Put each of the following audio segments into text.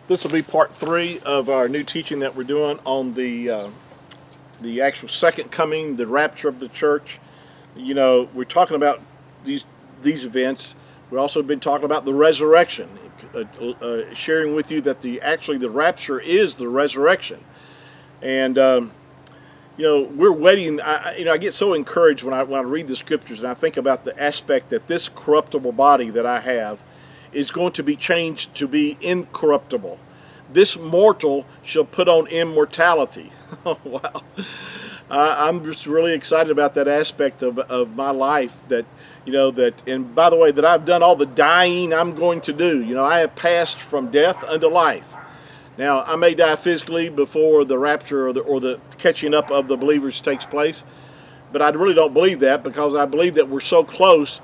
This will be part 3 of our new teaching that we're doing on the actual second coming, the rapture of the church. You know, we're talking about these events. We've also been talking about the resurrection, sharing with you that the rapture is the resurrection. And we're waiting. I get so encouraged when I read the scriptures and I think about the aspect that this corruptible body that I have is going to be changed to be incorruptible. This mortal shall put on immortality. Oh, wow. I'm just really excited about that aspect of my life and by the way, that I've done all the dying I'm going to do. I have passed from death unto life. Now, I may die physically before the rapture or the catching up of the believers takes place, but I really don't believe that, because I believe that we're so close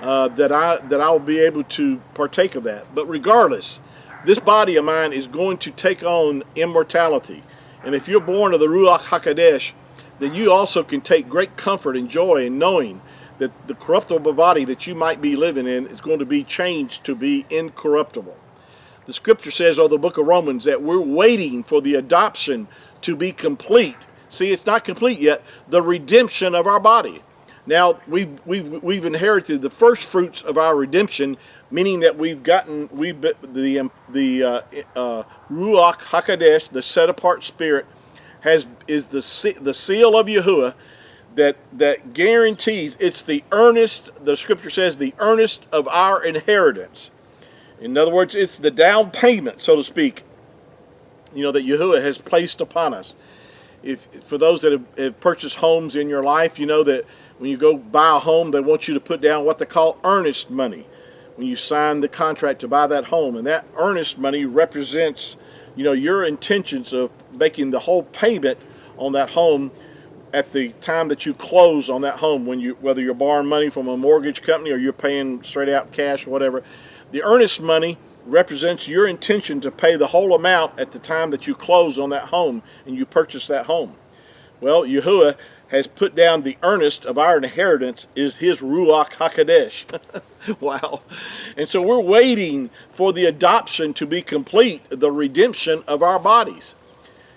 that I will be able to partake of that. But regardless, this body of mine is going to take on immortality. And if you're born of the Ruach HaKodesh, then you also can take great comfort and joy in knowing that the corruptible body that you might be living in is going to be changed to be incorruptible. The scripture says, the book of Romans, that we're waiting for the adoption to be complete. See, it's not complete yet, the redemption of our body. Now, we've inherited the first fruits of our redemption, meaning that we've gotten the Ruach HaKodesh, the set-apart spirit, is the seal of Yahuwah that guarantees, it's the earnest, the scripture says, the earnest of our inheritance. In other words, it's the down payment, so to speak, that Yahuwah has placed upon us. For those that have purchased homes in your life, you know that when you go buy a home, they want you to put down what they call earnest money when you sign the contract to buy that home. And that earnest money represents, your intentions of making the whole payment on that home at the time that you close on that home, whether you're borrowing money from a mortgage company or you're paying straight out cash or whatever. The earnest money represents your intention to pay the whole amount at the time that you close on that home and you purchase that home. Well, Yahuwah has put down the earnest of our inheritance is his Ruach HaKodesh. Wow. And so we're waiting for the adoption to be complete, the redemption of our bodies.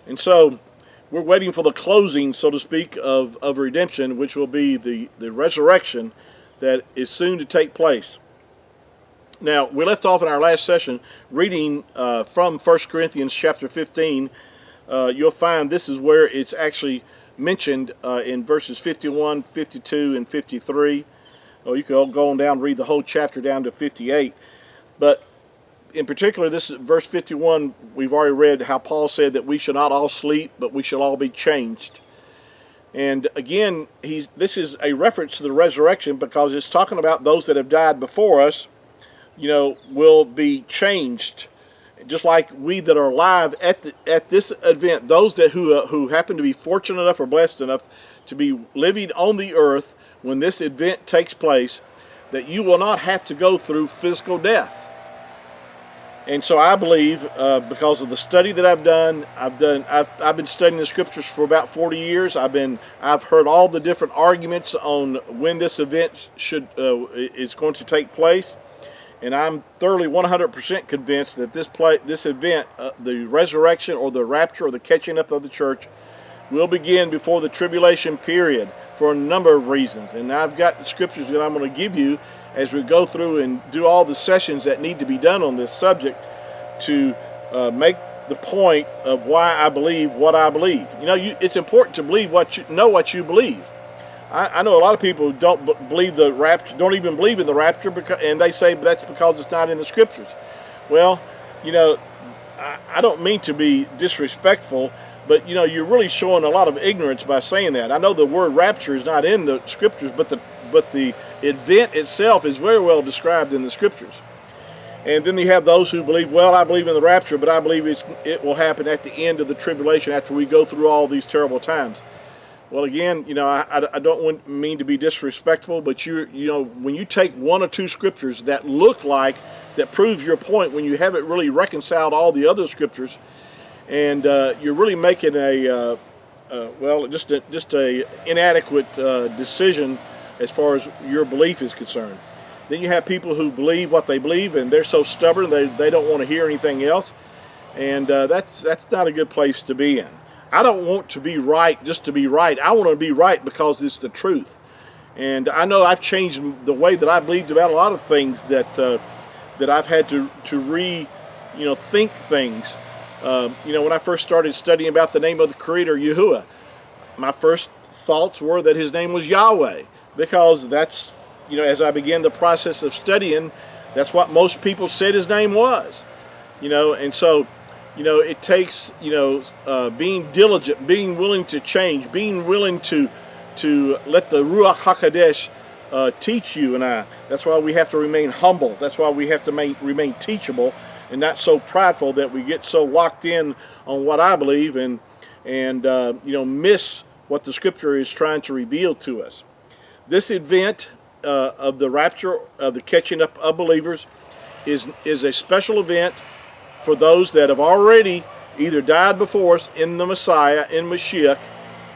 And so we're waiting for the closing, so to speak, of redemption, which will be the resurrection that is soon to take place. Now, we left off in our last session reading from 1 Corinthians chapter 15. You'll find this is where it's actually mentioned in verses 51, 52, and 53. You can go on down and read the whole chapter down to 58. But in particular, this is verse 51, we've already read how Paul said that we shall not all sleep, but we shall all be changed. And again, this is a reference to the resurrection, because it's talking about those that have died before us, will be changed. Just like we that are alive at this event, those who happen to be fortunate enough or blessed enough to be living on the earth when this event takes place, that you will not have to go through physical death. And so I believe, because of the study that I've done, I've been studying the scriptures for about 40 years. I've heard all the different arguments on when this event is going to take place. And I'm thoroughly 100% convinced that this event, the resurrection or the rapture or the catching up of the church, will begin before the tribulation period for a number of reasons. And I've got the scriptures that I'm going to give you as we go through and do all the sessions that need to be done on this subject to make the point of why I believe what I believe. It's important to believe what you believe. I know a lot of people don't believe the rapture, don't even believe in the rapture, and they say that's because it's not in the scriptures. Well, I don't mean to be disrespectful, but you're really showing a lot of ignorance by saying that. I know the word rapture is not in the scriptures, but the event itself is very well described in the scriptures. And then you have those who believe, well, I believe in the rapture, but I believe it will happen at the end of the tribulation after we go through all these terrible times. Well, again, I don't mean to be disrespectful, but when you take one or two scriptures that proves your point, when you haven't really reconciled all the other scriptures, and you're really making just a inadequate decision as far as your belief is concerned. Then you have people who believe what they believe, and they're so stubborn they don't want to hear anything else. and that's not a good place to be in. I don't want to be right just to be right. I want to be right because it's the truth. And I know I've changed the way that I believed about a lot of things that I've had to think things. When I first started studying about the name of the Creator, Yahuwah, my first thoughts were that His name was Yahweh, because that's, as I began the process of studying, that's what most people said His name was. And so, it takes, being diligent, being willing to change, being willing to let the Ruach HaKodesh teach you and I. That's why we have to remain humble. That's why we have to remain teachable and not so prideful that we get so locked in on what I believe and miss what the Scripture is trying to reveal to us. This event of the rapture, of the catching up of believers, is a special event for those that have already either died before us in the Messiah, in Mashiach,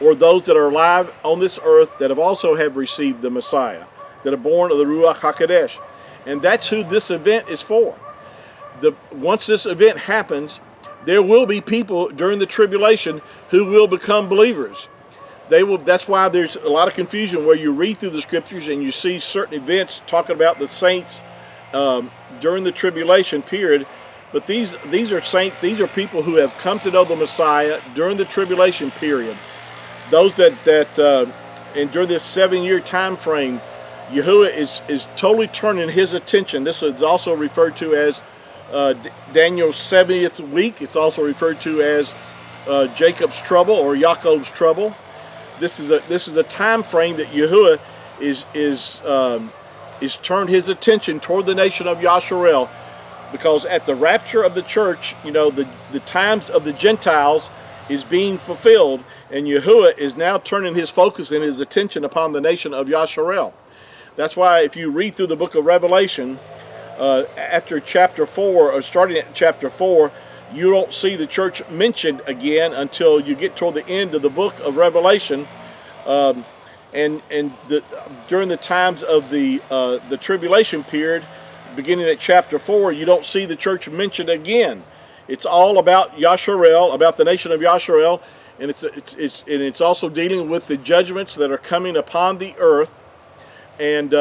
or those that are alive on this earth that also have received the Messiah, that are born of the Ruach HaKodesh. And that's who this event is for. Once this event happens, there will be people during the tribulation who will become believers. That's why there's a lot of confusion where you read through the Scriptures and you see certain events talking about the saints during the tribulation period. But these are saints. These are people who have come to know the Messiah during the tribulation period. Those that and during this 7-year time frame, Yahuwah is totally turning His attention. This is also referred to as Daniel's 70th week. It's also referred to as Jacob's trouble or Jacob's trouble. This is a time frame that Yahuwah is turned His attention toward the nation of Yasharel, because at the rapture of the church, the times of the Gentiles is being fulfilled, and Yahuwah is now turning His focus and His attention upon the nation of Yasharel. That's why if you read through the book of Revelation, after chapter 4, or starting at chapter 4, you don't see the church mentioned again until you get toward the end of the book of Revelation. During the times of the tribulation period, beginning at chapter 4, you don't see the church mentioned again. It's all about Yasharel, about the nation of Yasharel, and it's also dealing with the judgments that are coming upon the earth, and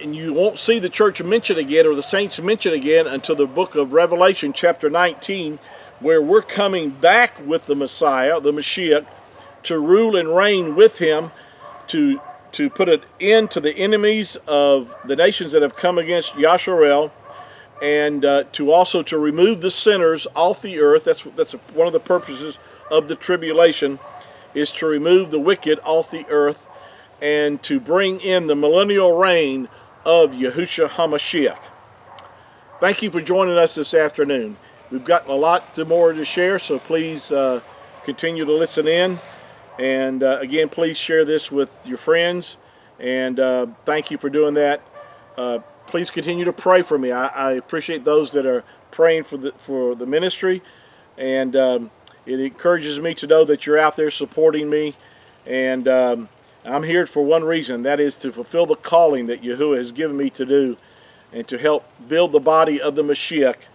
you won't see the church mentioned again, or the saints mentioned again, until the book of Revelation, chapter 19, where we're coming back with the Messiah, the Mashiach, to rule and reign with Him, to put an end to the enemies of the nations that have come against Yasharel, and to remove the sinners off the earth. That's one of the purposes of the tribulation, is to remove the wicked off the earth and to bring in the millennial reign of Yahushua HaMashiach. Thank you for joining us this afternoon. We've got a lot more to share, so please continue to listen in. And again, please share this with your friends, and thank you for doing that. Please continue to pray for me. I appreciate those that are praying for the ministry, and it encourages me to know that you're out there supporting me. And I'm here for one reason, that is to fulfill the calling that Yahuwah has given me to do, and to help build the body of the Mashiach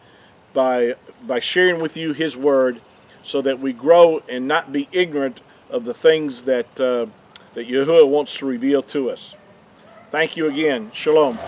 by sharing with you His Word, so that we grow and not be ignorant of the things that Yahuwah wants to reveal to us. Thank you again. Shalom.